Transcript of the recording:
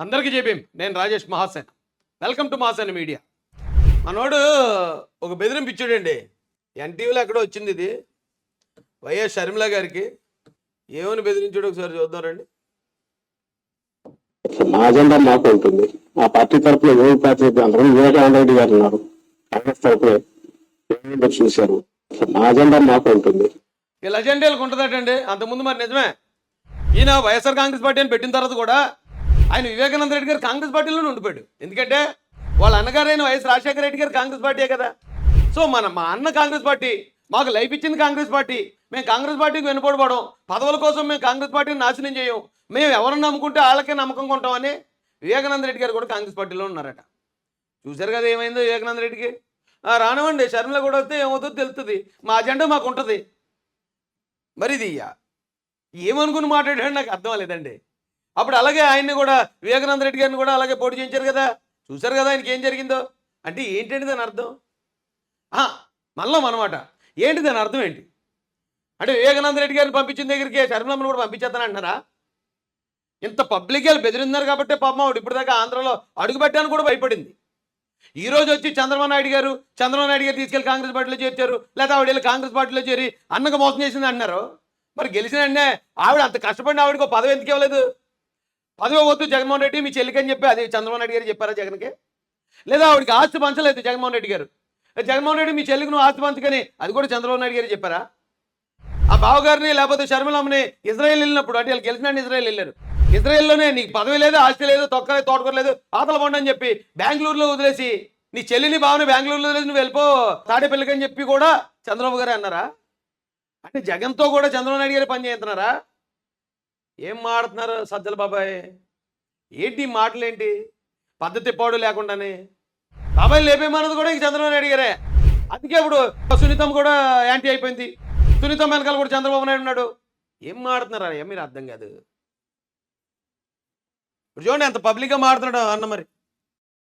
అందరికీ చెప్పేం నేను Rajesh Mahasen. Welcome to Mahasen media. మనోడు ఒక బెదిరింపు ఇచ్చాడండి. ఎన్టీవీలో ఎక్కడో వచ్చింది ఇది. వైఎస్ షర్మిల గారికి ఏమని బెదిరించాడు ఒకసారి చూద్దాం రండి. మా అజెండా మాకు ఉంటుంది. ఆ పార్టీ తరఫున ఏమి ప్రాతినిధ్యం అందరూ వివేకానంద రెడ్డి గారు ఉన్నారు. కాంగ్రెస్ తరఫున చూశారు. మా అజెండా మాకు ఉంటుంది. వీళ్ళ అజెండాలకు ఉంటుందటండి. అంతకుముందు మరి నిజమే, ఈయన వైఎస్ఆర్ కాంగ్రెస్ పార్టీ అని పెట్టిన తర్వాత కూడా ఆయన వివేకానంద రెడ్డి గారు కాంగ్రెస్ పార్టీలోనే ఉండిపోయాడు. ఎందుకంటే వాళ్ళ అన్నగారైన వైఎస్ రాజశేఖర రెడ్డి గారు కాంగ్రెస్ పార్టీయే కదా. సో మా అన్న కాంగ్రెస్ పార్టీ, మాకు లైఫ్ ఇచ్చింది కాంగ్రెస్ పార్టీ. మేము కాంగ్రెస్ పార్టీకి వెనుపడబడం, పదవుల కోసం మేము కాంగ్రెస్ పార్టీని నాశనం చేయం. మేము ఎవరిని నమ్ముకుంటే వాళ్ళకే నమ్మకం కొంటామని వివేకానంద రెడ్డి గారు కూడా కాంగ్రెస్ పార్టీలో ఉన్నారట. చూశారు కదా ఏమైందో వివేకానంద రెడ్డికి. రానివ్వండి, షర్మిల కూడా వస్తే ఏమవుతుందో తెలుస్తుంది. మా అజెండా మాకు ఉంటుంది. మరి ఇది ఏమనుకుని మాట్లాడాడు నాకు అర్థం లేదండి. అప్పుడు అలాగే ఆయన్ని కూడా వివేకానంద రెడ్డి గారిని కూడా అలాగే పోటీ చేయించారు కదా. చూశారు కదా ఆయనకి ఏం జరిగిందో. అంటే ఏంటండి దాని అర్థం? మళ్ళీ అనమాట. ఏంటి దాని అర్థం ఏంటి అంటే వివేకానంద రెడ్డి గారిని పంపించిన దగ్గరికి షర్మిలమ్మను కూడా పంపించేద్దాను అంటున్నారా? ఇంత పబ్లిక్ వాళ్ళు బెదిరిన్నారు కాబట్టి పాపం ఆవిడ ఇప్పటిదాకా ఆంధ్రలో అడుగుపెట్టాను కూడా భయపడింది. ఈరోజు వచ్చి చంద్రబాబు నాయుడు గారు తీసుకెళ్లి కాంగ్రెస్ పార్టీలో చేర్చారు, లేదా ఆవిడ వెళ్ళి కాంగ్రెస్ పార్టీలో చేరి అన్నకు మోసం చేసింది అంటున్నారు. మరి గెలిచిన వెంటనే ఆవిడ అంత కష్టపడిన ఆవిడకి ఒక పదవి ఎందుకు ఇవ్వలేదు? పదవి వద్దు జగన్మోహన్ రెడ్డి మీ చెల్లికి అని చెప్పి అది చంద్రబాబు నాయుడు గారు చెప్పారా జగన్కి? లేదా ఆవిడకి ఆస్తి పంచలేదు జగన్మోహన్ రెడ్డి గారు. జగన్మోహన్ రెడ్డి మీ చెల్లికి నువ్వు ఆస్తి పంచకని అది కూడా చంద్రబాబు నాయుడు గారు చెప్పారా? ఆ బావగారిని లేకపోతే షర్మిలమ్మని ఇజ్రాయెల్ వెళ్ళినప్పుడు, అంటే వాళ్ళు గెలిచిన ఇజ్రాయెల్ వెళ్ళారు. ఇజ్రాయెల్లోనే నీకు పదవి లేదు, ఆస్తి లేదు, తొక్కలేదు, తోటకూరలేదు, ఆతల పండు అని చెప్పి బెంగళూరులో వదిలేసి నీ చెల్లిని బావని బెంగళూరులో వదిలేసి నువ్వు వెళ్ళిపో తాడేపల్లికి అని చెప్పి కూడా చంద్రబాబు గారే అన్నారా? అంటే జగన్తో కూడా చంద్రబాబు నాయుడు గారు పని చేస్తున్నారా? ఏం మాడుతున్నారు సజ్జల బాబాయ్? ఏంటి మాటలేంటి? పద్ధతి పాడు లేకుండానే బాబాయ్ లేపేమన్నది కూడా ఇంక చంద్రబాబు నాయుడు గారే. అందుకే ఇప్పుడు సునీతం కూడా యాంటీ అయిపోయింది. సునీతం వెనకాల కూడా చంద్రబాబు నాయుడు ఉన్నాడు. ఏం మాడుతున్నారా? మీరు అర్థం కాదు. ఇప్పుడు చూడండి ఎంత పబ్లిక్గా మాడుతున్నాడు అన్న. మరి